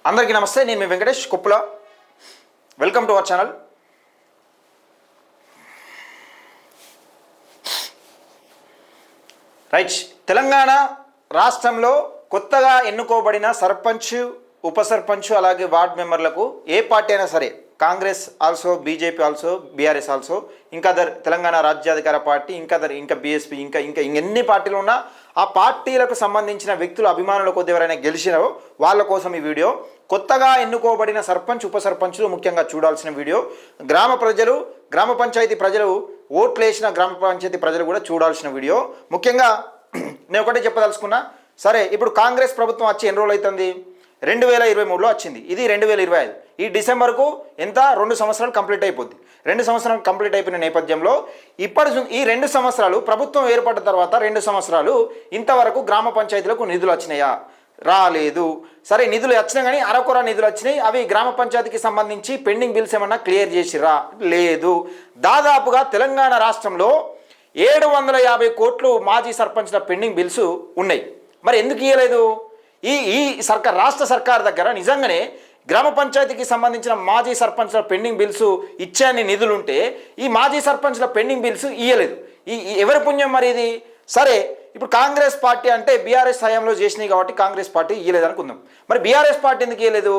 అందరికీ నమస్తే. నేను మీ Venkatesh Koppula. Welcome to our channel. Right, Telangana రాష్ట్రంలో కొత్తగా ఎన్నుకోబడిన సర్పంచ్, ఉప సర్పంచ్ అలాగే వార్డ్ మెంబర్లకు ఏ పార్టీ అయినా సరే, Congress also, BJP also, BRS also, ఇంకా తెలంగాణ రాజ్యాధికార పార్టీ, ఇంకా బీఎస్పీ, ఇంకా ఎన్ని పార్టీలు ఉన్నా ఆ పార్టీలకు సంబంధించిన వ్యక్తులు, అభిమానుల కొద్ది ఎవరైనా గెలిచినారో వాళ్ళ కోసం ఈ వీడియో. కొత్తగా ఎన్నుకోబడిన సర్పంచ్, ఉప సర్పంచ్లు ముఖ్యంగా చూడాల్సిన వీడియో. గ్రామ పంచాయతీ ప్రజలు, ఓట్లు వేసిన గ్రామ పంచాయతీ ప్రజలు కూడా చూడాల్సిన వీడియో. ముఖ్యంగా నేను ఒకటే చెప్పదలుచుకున్నా. సరే, ఇప్పుడు కాంగ్రెస్ ప్రభుత్వం వచ్చి ఎన్ని రోజులు అవుతుంది? 2023లో వచ్చింది. ఇది 2025. ఈ డిసెంబర్కు ఎంత? 2 సంవత్సరాలు కంప్లీట్ అయిపోద్ది. 2 సంవత్సరాలు కంప్లీట్ అయిపోయిన నేపథ్యంలో ఈ 2 సంవత్సరాలు ప్రభుత్వం ఏర్పడిన తర్వాత 2 సంవత్సరాలు ఇంతవరకు గ్రామ పంచాయతీలకు నిధులు వచ్చినాయా? రాలేదు. సరే, నిధులు వచ్చినా కానీ అరకొర నిధులు వచ్చినాయి. అవి గ్రామ పంచాయతీకి సంబంధించి పెండింగ్ బిల్స్ ఏమన్నా క్లియర్ చేసిరా? లేదు. దాదాపుగా తెలంగాణ రాష్ట్రంలో 750 కోట్లు మాజీ సర్పంచ్ల పెండింగ్ బిల్స్ ఉన్నాయి. మరి ఎందుకు ఇవ్వలేదు? ఈ రాష్ట్ర సర్కార్ దగ్గర నిజంగానే గ్రామ పంచాయతీకి సంబంధించిన మాజీ సర్పంచ్ల పెండింగ్ బిల్స్ ఇచ్చాని నిధులుంటే ఈ మాజీ సర్పంచ్ల పెండింగ్ బిల్స్ ఇవ్వలేదు. ఎవరి పుణ్యం మరి ఇది? సరే, ఇప్పుడు కాంగ్రెస్ పార్టీ అంటే బీఆర్ఎస్ హయాంలో చేసినాయి కాబట్టి కాంగ్రెస్ పార్టీ ఇవ్వలేదు అనుకుందాం. మరి బీఆర్ఎస్ పార్టీ ఎందుకు ఇవ్వలేదు?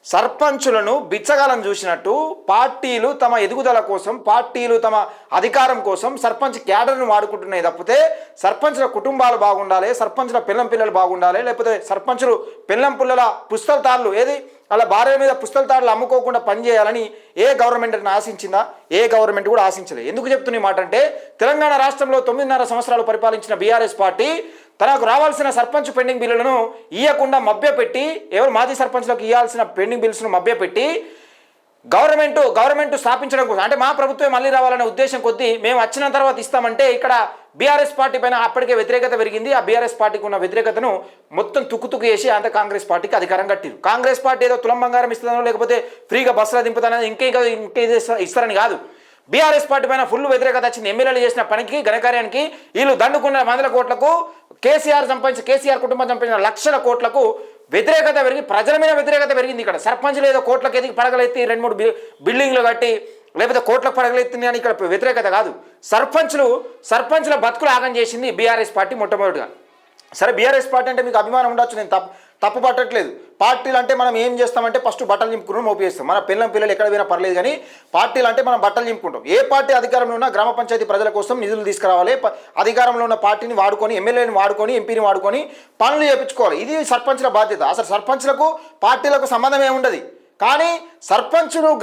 సర్పంచులను బిచ్చగాలను చూసినట్టు పార్టీలు తమ ఎదుగుదల కోసం, పార్టీలు తమ అధికారం కోసం సర్పంచ్ క్యాడర్ను వాడుకుంటున్నాయి తప్పితే సర్పంచుల కుటుంబాలు బాగుండాలి, సర్పంచుల పిల్లలు బాగుండాలి, లేకపోతే సర్పంచులు పిల్లల పుస్తలతాళ్ళు అలా భార్య మీద పుస్తలతాళ్ళు అమ్ముకోకుండా పనిచేయాలని ఏ గవర్నమెంట్ ఆశించిందా? ఏ గవర్నమెంట్ కూడా ఆశించలేదు. ఎందుకు చెప్తున్న మాట అంటే, తెలంగాణ రాష్ట్రంలో 9.5 సంవత్సరాలు పరిపాలించిన బీఆర్ఎస్ పార్టీ తనకు రావాల్సిన సర్పంచ్ పెండింగ్ బిల్లులను ఇవ్వకుండా మభ్యపెట్టి, ఎవరు మాజీ సర్పంచ్లకు ఇవ్వాల్సిన పెండింగ్ బిల్స్ను మభ్యపెట్టి గవర్నమెంట్ స్థాపించడం కోసం, అంటే మా ప్రభుత్వం మళ్ళీ రావాలనే ఉద్దేశం కొద్దీ మేము వచ్చిన తర్వాత ఇస్తామంటే ఇక్కడ బీఆర్ఎస్ పార్టీ పైన అప్పటికే వ్యతిరేకత పెరిగింది. ఆ బీఆర్ఎస్ పార్టీకి ఉన్న వ్యతిరేకతను మొత్తం తుక్కు చేసి అంత కాంగ్రెస్ పార్టీకి అధికారం కట్టిరు. కాంగ్రెస్ పార్టీ ఏదో తులం బంగారం ఇస్తుందనో లేకపోతే ఫ్రీగా బస్సులో దింపుతానో ఇంకే ఇస్తారని కాదు. బీఆర్ఎస్ పార్టీ పైన ఫుల్ వ్యతిరేకత వచ్చింది. ఎమ్మెల్యేలు చేసిన పనికి, ఘనకార్యానికి వీళ్ళు దండుకున్న 100 కోట్లకు, కేసీఆర్ కుటుంబం సంపాదించిన లక్షల కోట్లకు వ్యతిరేకత పెరిగి ప్రజల మీద వ్యతిరేకత పెరిగింది. ఇక్కడ సర్పంచ్లు ఏదో కోట్లకు ఎదిగి పడగలెత్తి 2-3 బిల్డింగ్లు కట్టి లేకపోతే కోట్లకు పడగలెత్తింది అని ఇక్కడ వ్యతిరేకత కాదు. సర్పంచ్ల బతుకులు ఆగం చేసింది బీఆర్ఎస్ పార్టీ మొట్టమొదటిగా. సరే, బీఆర్ఎస్ పార్టీ అంటే మీకు అభిమానం ఉండొచ్చు, నేను తప్పు పట్టట్లేదు. పార్టీలు అంటే మనం ఏం చేస్తామంటే ఫస్ట్ బట్టలు చింపుకుని మోపేస్తాం. మన పిల్లలు ఎక్కడ పోయినా పర్లేదు, కానీ పార్టీలు అంటే మనం బట్టలు చింపుకుంటాం. ఏ పార్టీ అధికారంలో ఉన్నా గ్రామ పంచాయతీ ప్రజల కోసం నిధులు తీసుకురావాలి, అధికారంలో ఉన్న పార్టీని వాడుకొని, ఎమ్మెల్యేని వాడుకొని, ఎంపీని వాడుకొని పనులు చేయించుకోవాలి. ఇది సర్పంచ్ల బాధ్యత. అసలు సర్పంచ్లకు పార్టీలకు సంబంధం ఏముండదు. కానీ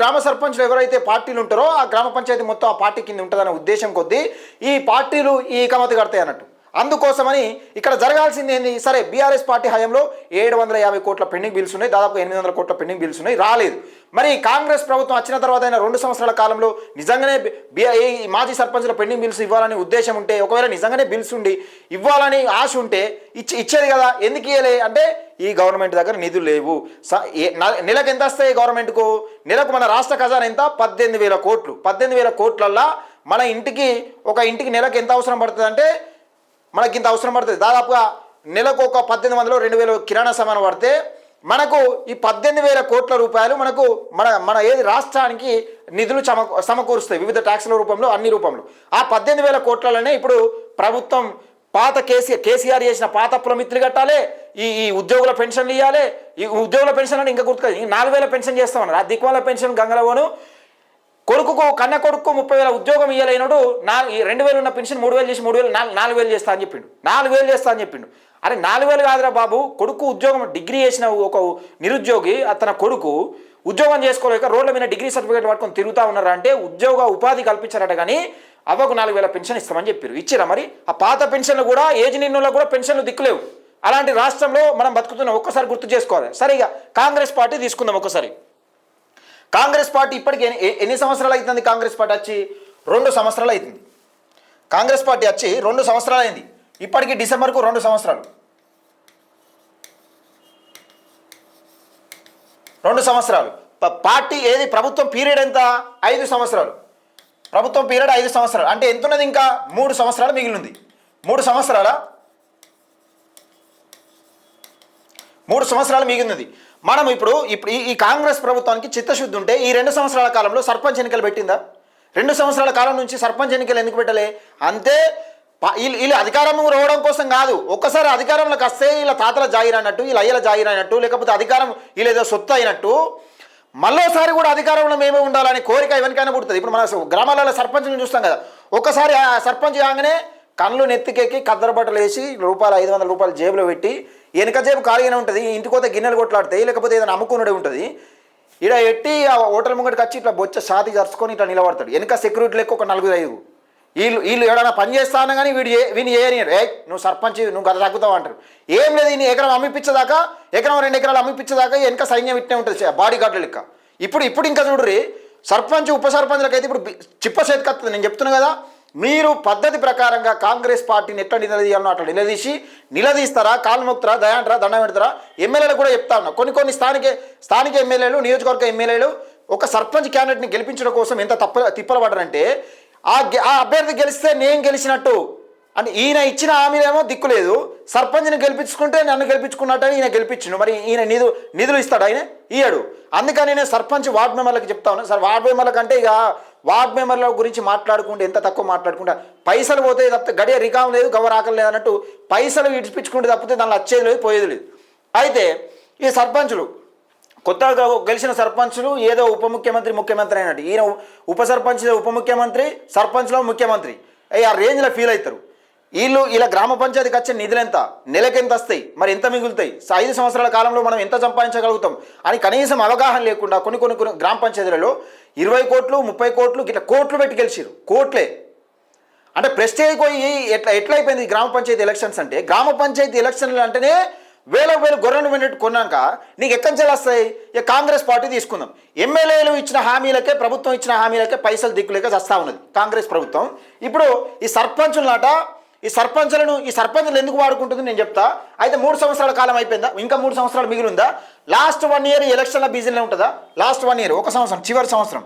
గ్రామ సర్పంచులు ఎవరైతే పార్టీలు ఉంటారో ఆ గ్రామ పంచాయతీ మొత్తం ఆ పార్టీ కింద ఉంటుందనే ఉద్దేశం కొద్దీ ఈ పార్టీలు ఈ కమతి కడతాయి అన్నట్టు. అందుకోసమని ఇక్కడ జరగాల్సింది ఏంది? సరే, బీఆర్ఎస్ పార్టీ హయాంలో 750 కోట్ల పెండింగ్ బిల్స్ ఉన్నాయి, దాదాపు 800 కోట్ల పెండింగ్ బిల్స్ ఉన్నాయి, రాలేదు. మరి కాంగ్రెస్ ప్రభుత్వం వచ్చిన తర్వాత అయినా 2 సంవత్సరాల కాలంలో నిజంగానే మాజీ సర్పంచ్ల పెండింగ్ బిల్స్ ఇవ్వాలని ఉద్దేశం ఉంటే, ఒకవేళ నిజంగానే బిల్స్ ఉండి ఇవ్వాలని ఆశ ఉంటే ఇచ్చేది కదా. ఎందుకు ఇవ్వలే అంటే ఈ గవర్నమెంట్ దగ్గర నిధులు లేవు. నెలకు ఎంత వస్తాయి గవర్నమెంట్కు? నెలకు మన రాష్ట్ర ఖజానా ఎంత? 18,000 కోట్లు. 18,000 కోట్లల్లో మన ఒక ఇంటికి నెలకు ఎంత అవసరం పడుతుంది అంటే మనకి ఇంత అవసరం పడుతుంది. దాదాపుగా నెలకు ఒక 1800 2,000 కిరాణా సామాను పడితే మనకు ఈ 18,000 కోట్ల రూపాయలు మనకు మన ఏది రాష్ట్రానికి నిధులు సమకూరుస్తాయి వివిధ ట్యాక్స్ల రూపంలో, అన్ని రూపంలో. ఆ 18,000 కోట్లలోనే ఇప్పుడు ప్రభుత్వం పాత కేసీఆర్ చేసిన పాత అప్పుల మిత్రులు కట్టాలి, ఈ ఉద్యోగుల పెన్షన్లు ఇవ్వాలి. ఈ ఉద్యోగుల పెన్షన్ అంటే ఇంకా గుర్తుగా 4,000 పెన్షన్ చేస్తామన్నారు. ఆ దిక్వాల పెన్షన్ గంగలవను కన్న కొడుకు 30,000 ఉద్యోగం ఇవ్వలేనడు 2,000 ఉన్న పెన్షన్ 3,000 చేసి 4,000 చేస్తా అని చెప్పిండు. 4,000 చేస్తా అని చెప్పిండు. అరే 4,000 కాదురా బాబు, కొడుకు ఉద్యోగం, డిగ్రీ చేసిన ఒక నిరుద్యోగి తన కొడుకు ఉద్యోగం చేసుకోలేక రోడ్ల మీద డిగ్రీ సర్టిఫికేట్ పట్టుకొని తిరుగుతూ ఉన్నారా అంటే ఉపాధి కల్పించారట. కానీ అవ్వకు 4,000 పెన్షన్ ఇస్తామని చెప్పారు. ఇచ్చిరా? మరి ఆ పాత పెన్షన్లు కూడా, ఏజ్ నిన్నులకు కూడా పెన్షన్లు దిక్కులేవు. అలాంటి రాష్ట్రంలో మనం బతుకుతున్నాం. ఒక్కసారి గుర్తు చేసుకోవాలి. సరే, ఇక కాంగ్రెస్ పార్టీ తీసుకుందాం ఒకసారి. కాంగ్రెస్ పార్టీ ఇప్పటికి ఎన్ని సంవత్సరాలు అవుతుంది? కాంగ్రెస్ పార్టీ వచ్చి 2 సంవత్సరాలు అవుతుంది. కాంగ్రెస్ పార్టీ వచ్చి 2 సంవత్సరాలు అయింది. ఇప్పటికి డిసెంబర్కు 2 సంవత్సరాలు. 2 సంవత్సరాలు పార్టీ ఏది? ప్రభుత్వం పీరియడ్ ఎంత? 5 సంవత్సరాలు. ప్రభుత్వం పీరియడ్ 5 సంవత్సరాలు అంటే ఎంత ఉన్నది? ఇంకా 3 సంవత్సరాలు మిగిలింది. 3 సంవత్సరాలు మిగిలినది. మనం ఇప్పుడు ఈ కాంగ్రెస్ ప్రభుత్వానికి చిత్తశుద్ధి ఉంటే ఈ 2 సంవత్సరాల కాలంలో సర్పంచ్ ఎన్నికలు పెట్టిందా? 2 సంవత్సరాల కాలం నుంచి సర్పంచ్ ఎన్నికలు ఎందుకు పెట్టలే? అంతే వీళ్ళు అధికారం రావడం కోసం కాదు, ఒక్కసారి అధికారంలోకి వస్తే వీళ్ళ తాతల జాగిర్ అన్నట్టు, వీళ్ళ అయ్యల జాగిర్ అయినట్టు, లేకపోతే అధికారం వీళ్ళు ఏదో సొత్తు అయినట్టు మళ్ళోసారి కూడా అధికారంలో మేమే ఉండాలని కోరిక ఎవరికైనా పుడుతుంది. ఇప్పుడు మన గ్రామాలలో సర్పంచ్ని చూస్తాం కదా, ఒక్కసారి ఆ సర్పంచ్ కాగానే కళ్ళు నెత్తికెక్కి కద్దరు బట్టలు వేసి ₹500 జేబులో పెట్టి వెనక జేబు ఖాళీగానే ఉంటుంది, ఇంటికి పోతే గిన్నెలు కొట్లాడతాయి, లేకపోతే ఏదైనా అమ్ముకున్నడే ఉంటుంది. ఇక్కడ ఎట్టి ఆ హోటల్ ముంగటికి వచ్చి ఇట్లా బొచ్చ ఛాతి జరుచుకొని ఇట్లా నిలబడతాడు. వెనక సెక్యూరిటీ లెక్క ఒక 4-5 వీళ్ళు ఎవడైనా పని చేస్తాను కానీ వీని చేయనియరు. నువ్వు సర్పంచ్, నువ్వు గత తగ్గుతావు అంటారు. ఏం లేదు, ఈయన ఎకరం అమ్మిపించేదాకా, ఎకరం 2 ఎకరాలు అమ్మిపించేదాకా వెనక సైన్యం ఇట్టే ఉంటుంది, బాడీ గార్డుల లెక్క. ఇప్పుడు ఇంకా చూడరి, సర్పంచ్ ఉప సర్పంచ్లకైతే ఇప్పుడు చిప్ప చేతికి వస్తుంది. నేను చెప్తున్నా కదా, మీరు పద్ధతి ప్రకారంగా కాంగ్రెస్ పార్టీని ఎట్లా నిలదీయాలనో అట్లా నిలదీస్తారా, కాలు మొక్తారా, దయాంటారా, దండం పెడతారా? ఎమ్మెల్యేలు కూడా చెప్తా ఉన్నా, కొన్ని స్థానిక ఎమ్మెల్యేలు, నియోజకవర్గ ఎమ్మెల్యేలు ఒక సర్పంచ్ క్యాండిడేట్ని గెలిపించడం కోసం ఎంత తిప్పలు పడ్డారంటే, ఆ అభ్యర్థి గెలిస్తే నేను గెలిచినట్టు అంటే ఈయన ఇచ్చిన హామీలేమో దిక్కు లేదు, సర్పంచ్ని గెలిపించుకుంటే నన్ను గెలిపించుకున్నట్టు ఈయన గెలిపించిండు. మరి ఈయన నిధులు ఇస్తాడు, ఆయన ఇయ్యాడు. అందుకని నేను సర్పంచ్ వార్డు మెంబర్లకు చెప్తా ఉన్నాను సార్, వార్డు మెంబర్లకు అంటే ఇక వార్డు మెంబర్ల గురించి మాట్లాడుకుంటే ఎంత తక్కువ మాట్లాడుకుంటా, పైసలు పోతే తప్పితే గడియ రికాం లేదు, గవరాకలు లేదు అన్నట్టు పైసలు ఇడిపించుకుంటే తప్పితే దానిలో వచ్చేది లేదు, పోయేది లేదు. అయితే ఈ సర్పంచులు కొత్తగా గెలిచిన సర్పంచులు ఏదో ముఖ్యమంత్రి అయినట్టు, ఈయన ఉప సర్పంచ్లో ఉప ముఖ్యమంత్రి, సర్పంచ్లో ముఖ్యమంత్రి ఆ రేంజ్లో ఫీల్ అవుతారు. ఇలా గ్రామ పంచాయతీకి వచ్చే నిధులు ఎంత, నెలకి ఎంత వస్తాయి, మరి ఎంత మిగులుతాయి, 5 సంవత్సరాల కాలంలో మనం ఎంత సంపాదించగలుగుతాం అని కనీసం అవగాహన లేకుండా కొన్ని గ్రామ పంచాయతీలలో 20 కోట్లు 30 కోట్లు ఇట్లా కోట్లు పెట్టి గెలిచారు. కోట్లే అంటే ప్రెస్టేజ్ పోయి ఎట్లా అయిపోయింది గ్రామ పంచాయతీ ఎలక్షన్స్ అంటే. గ్రామ పంచాయతీ ఎలక్షన్లు అంటేనే వేల గొర్రెలు విన్నట్టు కొన్నాక నీకు ఎక్కడి నుంచి వస్తాయి? ఇక కాంగ్రెస్ పార్టీ తీసుకుందాం, ఎమ్మెల్యేలు ఇచ్చిన హామీలకే, ప్రభుత్వం ఇచ్చిన హామీలకే పైసలు దిక్కులేక వస్తూ ఉన్నది కాంగ్రెస్ ప్రభుత్వం. ఇప్పుడు ఈ సర్పంచులను ఎందుకు వాడుకుంటుంది నేను చెప్తా. అయితే 3 సంవత్సరాల కాలం అయిపోయిందా, ఇంకా 3 సంవత్సరాలు మిగిలి ఉందా? లాస్ట్ 1 ఇయర్ ఎలక్షన్ల బిజీలో ఉంటుందా? లాస్ట్ 1 ఇయర్, ఒక సంవత్సరం, చివరి సంవత్సరం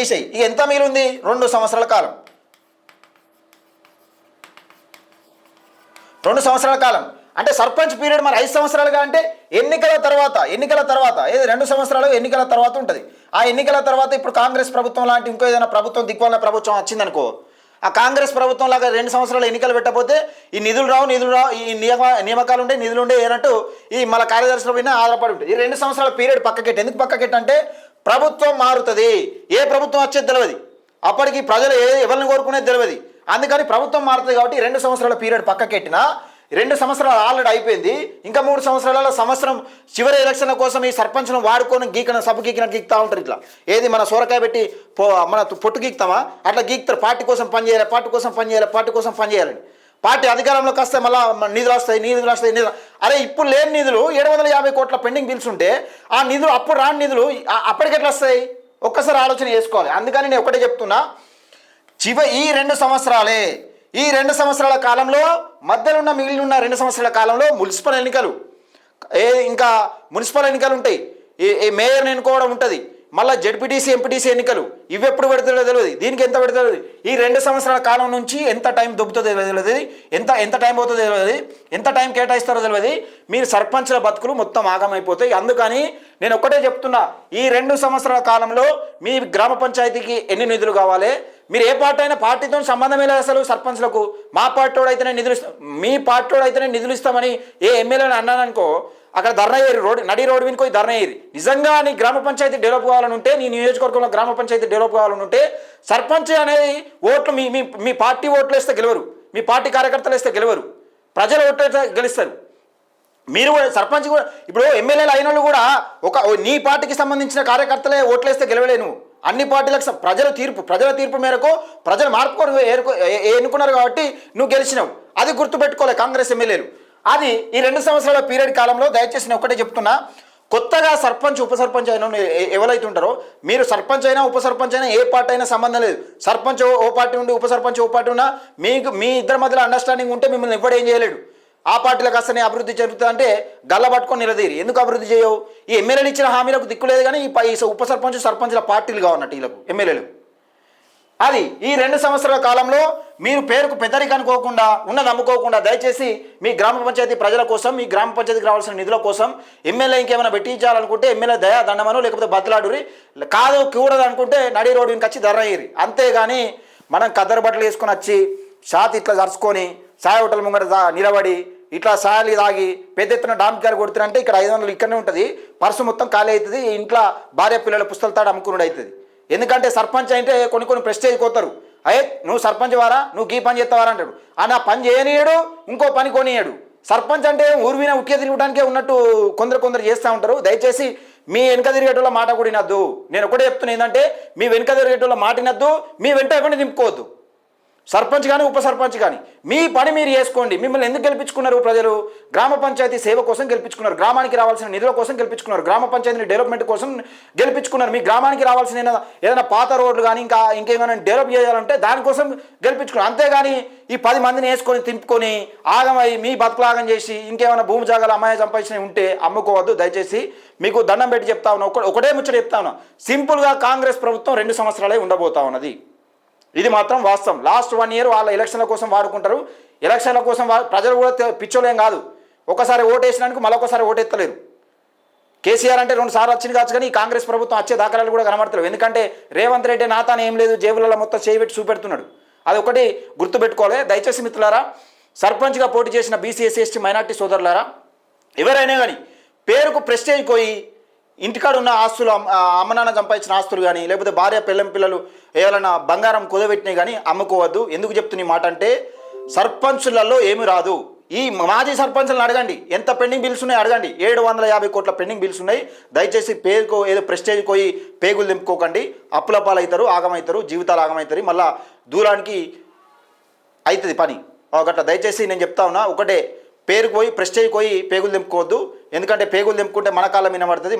తీసేయి, ఇక ఎంత మిగిలి ఉంది? 2 సంవత్సరాల కాలం. 2 సంవత్సరాల కాలం అంటే సర్పంచ్ పీరియడ్ మరి 5 సంవత్సరాలుగా అంటే ఎన్నికల తర్వాత ఏది 2 సంవత్సరాలు ఎన్నికల తర్వాత ఉంటుంది. ఆ ఎన్నికల తర్వాత ఇప్పుడు కాంగ్రెస్ ప్రభుత్వం లాంటి ఇంకో ఏదైనా ప్రభుత్వం దిక్కువల్ల ప్రభుత్వం వచ్చిందనుకో, ఆ కాంగ్రెస్ ప్రభుత్వం లాగా 2 సంవత్సరాలు ఎన్నికలు పెట్టకపోతే ఈ నిధులు రావు, ఈ నియామకాలు ఉండే, నిధులు ఉండే ఏనట్టు ఈ మళ్ళీ కార్యదర్శుల పైన ఆధారపడి ఉంటుంది. ఈ 2 సంవత్సరాల పీరియడ్ పక్కకెట్టి, ఎందుకు పక్కకెట్టి అంటే ప్రభుత్వం మారుతుంది, ఏ ప్రభుత్వం వచ్చేది తెలియదు, అప్పటికి ప్రజలు ఎవరిని కోరుకునేది తెలియదు. అందుకని ప్రభుత్వం మారుతుంది కాబట్టి 2 సంవత్సరాల పీరియడ్ పక్కకెట్టినా 2 సంవత్సరాలు ఆల్రెడీ అయిపోయింది. ఇంకా 3 సంవత్సరాల సంవత్సరం చివరి ఎలక్షన్ల కోసం ఈ సర్పంచ్ను వాడుకొని గీక్తా ఉంటారు. ఇట్లా ఏది మన సోరకాయ పెట్టి మన పొట్టు గీక్తామా అట్లా గీక్తారు. పార్టీ కోసం పనిచేయాలి, పార్టీ అధికారంలోకి వస్తే మళ్ళీ నిధులు వస్తాయి. అరే ఇప్పుడు లేని నిధులు 750 కోట్ల పెండింగ్ బిల్స్ ఉంటే ఆ నిధులు అప్పుడు రాని నిధులు అప్పటికెట్లా వస్తాయి? ఒక్కసారి ఆలోచన చేసుకోవాలి. అందుకని నేను ఒకటే చెప్తున్నా, ఈ 2 సంవత్సరాలే, ఈ 2 సంవత్సరాల కాలంలో మధ్యలో ఉన్న మిగిలిన 2 సంవత్సరాల కాలంలో మున్సిపల్ ఎన్నికలు, మున్సిపల్ ఎన్నికలు ఉంటాయి, ఈ మేయర్ని ఎన్నుకోవడం ఉంటుంది, మళ్ళీ జెడ్పీటీసీ ఎంపీటీసీ ఎన్నికలు, ఇవి ఎప్పుడు పెడతారో తెలియదు, దీనికి ఎంత పెడతారో తెలియదు. ఈ 2 సంవత్సరాల కాలం నుంచి ఎంత టైం దొబ్బుతుందో తెలియదు, ఎంత టైం అవుతుందో తెలియదు, ఎంత టైం కేటాయిస్తారో తెలియదు. మీరు సర్పంచ్ల బతుకులు మొత్తం ఆగమైపోతాయి. అందుకని నేను ఒక్కటే చెప్తున్నా, ఈ 2 సంవత్సరాల కాలంలో మీ గ్రామ పంచాయతీకి ఎన్ని నిధులు కావాలి, మీరు ఏ పార్టీ అయినా, పార్టీతో సంబంధమే లేదు అసలు సర్పంచ్లకు. మా పార్టీ అయితేనే నిధులు ఇస్తాం, మీ పార్టీ అయితేనే నిధులు ఇస్తామని ఏ ఎమ్మెల్యేని అన్నాననుకో, అక్కడ ధర్నా అయ్యారు, నడి రోడ్డు వినుకో ధర్నా అయ్యారు. నిజంగా నీ గ్రామ పంచాయతీ డెవలప్ కావాలని ఉంటే, నీ నియోజకవర్గంలో గ్రామ పంచాయతీ డెవలప్ కావాలని ఉంటే సర్పంచ్ అనేది ఓట్లు మీ పార్టీ ఓట్లు వేస్తే గెలవరు, మీ పార్టీ కార్యకర్తలు వేస్తే గెలవరు, ప్రజల ఓట్లు వేస్తే గెలుస్తారు. మీరు కూడా సర్పంచ్ కూడా ఇప్పుడు ఎమ్మెల్యేలు అయిన వాళ్ళు కూడా నీ పార్టీకి సంబంధించిన కార్యకర్తలే ఓట్లేస్తే గెలవలేను. అన్ని పార్టీలకు ప్రజల తీర్పు మేరకు ప్రజలు మార్పు ఎన్నుకున్నారు కాబట్టి నువ్వు గెలిచినావు. అది గుర్తుపెట్టుకోలే కాంగ్రెస్ ఎమ్మెల్యేలు. అది ఈ 2 సంవత్సరాల పీరియడ్ కాలంలో దయచేసి నేను ఒకటే చెప్తున్నా, కొత్తగా సర్పంచ్ ఉప సర్పంచ్ అయినా ఎవరైతే ఉంటారో, మీరు సర్పంచ్ అయినా ఉప సర్పంచ్ అయినా ఏ పార్టీ అయినా సంబంధం లేదు. సర్పంచ్ ఓ పార్టీ ఉండి ఉప సర్పంచ్ ఓ పార్టీ ఉన్నా మీ ఇద్దరి మధ్యలో అండర్స్టాండింగ్ ఉంటే మిమ్మల్ని ఎవడు ఏం చేయలేడు. ఆ పార్టీలకు వస్తేనే అభివృద్ధి జరుగుతుంది అంటే గల్ల పట్టుకొని నిలదీరి. ఎందుకు అభివృద్ధి చేయవు? ఈ ఎమ్మెల్యేలు ఇచ్చిన హామీలకు దిక్కులేదు, కానీ ఈ ఉప సర్పంచ్ల పార్టీలు కావన్నట్టు వీళ్ళకు ఎమ్మెల్యేలు. అది ఈ 2 సంవత్సరాల కాలంలో మీరు పేరుకు పెద్దరిక అనుకోకుండా ఉన్నది అమ్ముకోకుండా దయచేసి మీ గ్రామ పంచాయతీ ప్రజల కోసం మీ గ్రామ పంచాయతీకి రావాల్సిన నిధుల కోసం ఎమ్మెల్యే ఇంకేమైనా పెట్టించాలనుకుంటే ఎమ్మెల్యే దయా దండమను లేకపోతే బతులాడురి కాదు కూడదు అనుకుంటే నడి రోడ్డు వెనక వచ్చి ధర్రయ్యి. అంతేగాని మనం కద్దరు బట్టలు వేసుకొని వచ్చి షాతి ఇట్లా జరుచుకొని సాయ హోటల్ ముంగట నిలబడి ఇట్లా సాయాలు తాగి పెద్ద ఎత్తున డాంపికారు కొడుతున్నంటే ఇక్కడ 500 ఇక్కడనే ఉంటుంది, పర్సు మొత్తం ఖాళీ అవుతుంది, ఇంట్లో భార్య పిల్లల పుస్తకాలు తాడు అమ్ముకున్నాడు అవుతుంది. ఎందుకంటే సర్పంచ్ అంటే కొన్ని ప్రెస్టేజ్ కోతారు. అయ్యే నువ్వు సర్పంచ్ వారా, నువ్వు ఈ పని చేస్తావారా అంటాడు. ఆ పని చేయనీయడు, ఇంకో పని కొనియడు. సర్పంచ్ అంటే ఊరివిన ఉక్కే తిరగడానికే ఉన్నట్టు కొందరు చేస్తూ ఉంటారు. దయచేసి మీ వెనుక తిరిగేటోళ్ళ మాట కూడా వినద్దు. నేను ఒకటే చెప్తున్నా ఏంటంటే మీ వెనుక తిరిగేటోళ్ళ మాట వినద్దు, మీ వెంట ఎవరిని దింపుకోవద్దు. సర్పంచ్ కానీ ఉప సర్పంచ్ కానీ మీ పని మీరు చేసుకోండి. మిమ్మల్ని ఎందుకు గెలిపించుకున్నారు ప్రజలు? గ్రామ పంచాయతీ సేవ కోసం గెలిపించుకున్నారు, గ్రామానికి రావాల్సిన నిధుల కోసం గెలిపించుకున్నారు, గ్రామ పంచాయతీ డెవలప్మెంట్ కోసం గెలిపించుకున్నారు. మీ గ్రామానికి రావాల్సిన ఏదైనా పాత రోడ్లు కానీ ఇంకేమైనా డెవలప్ చేయాలంటే దానికోసం గెలిపించుకున్నారు. అంతేగాని ఈ 10 మందిని వేసుకొని తింపుకొని ఆగమై మీ బతుకులాగం చేసి ఇంకేమైనా భూమి జాగాలు అమ్మాయి సంపాదించినవి ఉంటే అమ్ముకోవద్దు. దయచేసి మీకు దండం పెట్టి చెప్తా ఉన్నా, ఒకటే ముచ్చట చెప్తా ఉన్నా. సింపుల్గా కాంగ్రెస్ ప్రభుత్వం 2 సంవత్సరాలే ఉండబోతా ఉన్నది. ఇది మాత్రం వాస్తవం. లాస్ట్ 1 ఇయర్ వాళ్ళ ఎలక్షన్ల కోసం వాడుకుంటారు. ఎలక్షన్ల కోసం ప్రజలు కూడా పిచ్చోలేం కాదు. ఒకసారి ఓటేసినానికి మళ్ళొకసారి ఓటెత్తలేరు. కేసీఆర్ అంటే 2 సార్లు వచ్చింది కావచ్చు, కానీ ఈ కాంగ్రెస్ ప్రభుత్వం వచ్చే దాఖలాలు కూడా కనబడతలేవు. ఎందుకంటే రేవంత్ రెడ్డి నాతానే ఏం లేదు, జేబులలో మొత్తం చేయబెట్టి చూపెడుతున్నాడు. అది ఒకటి గుర్తుపెట్టుకోవాలి. దయచేసి మిత్రులారా, సర్పంచ్గా పోటీ చేసిన బీసీ ఎస్సీ ఎస్టీ మైనార్టీ సోదరులారా, ఎవరైనా కానీ పేరుకు ప్రెస్టేజ్ పోయి ఇంటికాడ ఉన్న ఆస్తులు అమ్మనాన్న సంపాదించిన ఆస్తులు కానీ లేకపోతే భార్య పిల్లలు ఏమైనా బంగారం కుదబెట్టినాయి కానీ అమ్ముకోవద్దు. ఎందుకు చెప్తున్న మాట అంటే సర్పంచులలో ఏమి రాదు. ఈ మాజీ సర్పంచులను అడగండి, ఎంత పెండింగ్ బిల్స్ ఉన్నాయి అడగండి. 750 కోట్ల పెండింగ్ బిల్స్ ఉన్నాయి. దయచేసి పేరుకు ఏదో ప్రెస్టేజ్ పోయి పేగులు దింపుకోకండి. అప్పుల పాలవుతారు, ఆగమవుతారు, జీవితాలు ఆగమవుతారు, మళ్ళా దూరానికి అవుతుంది పని ఒకట. దయచేసి నేను చెప్తా ఉన్నా, ఒకటే పేరుకు పోయి ప్రెస్టేజ్ పోయి పేగులు దింపుకోవద్దు. ఎందుకంటే పేగులు దింపుకుంటే మన కాళ్ళ మీద పడుతుంది,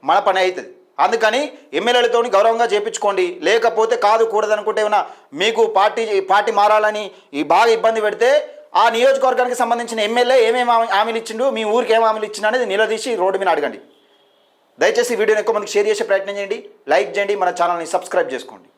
మన పని అవుతుంది. అందుకని ఎమ్మెల్యేలతో గౌరవంగా చేయించుకోండి. లేకపోతే కాదు కూడదనుకుంటే ఏమైనా మీకు పార్టీ మారాలని బాగా ఇబ్బంది పెడితే ఆ నియోజకవర్గానికి సంబంధించిన ఎమ్మెల్యే ఏమేమి హామీలు ఇచ్చిండు, మీ ఊరికి ఏం హామీలు ఇచ్చిండు అనేది నిలదీసి రోడ్డు మీద అడగండి. దయచేసి వీడియోని ఎక్కువ మందికి షేర్ చేసే ప్రయత్నం చేయండి, లైక్ చేయండి, మన ఛానల్ని సబ్స్క్రైబ్ చేసుకోండి.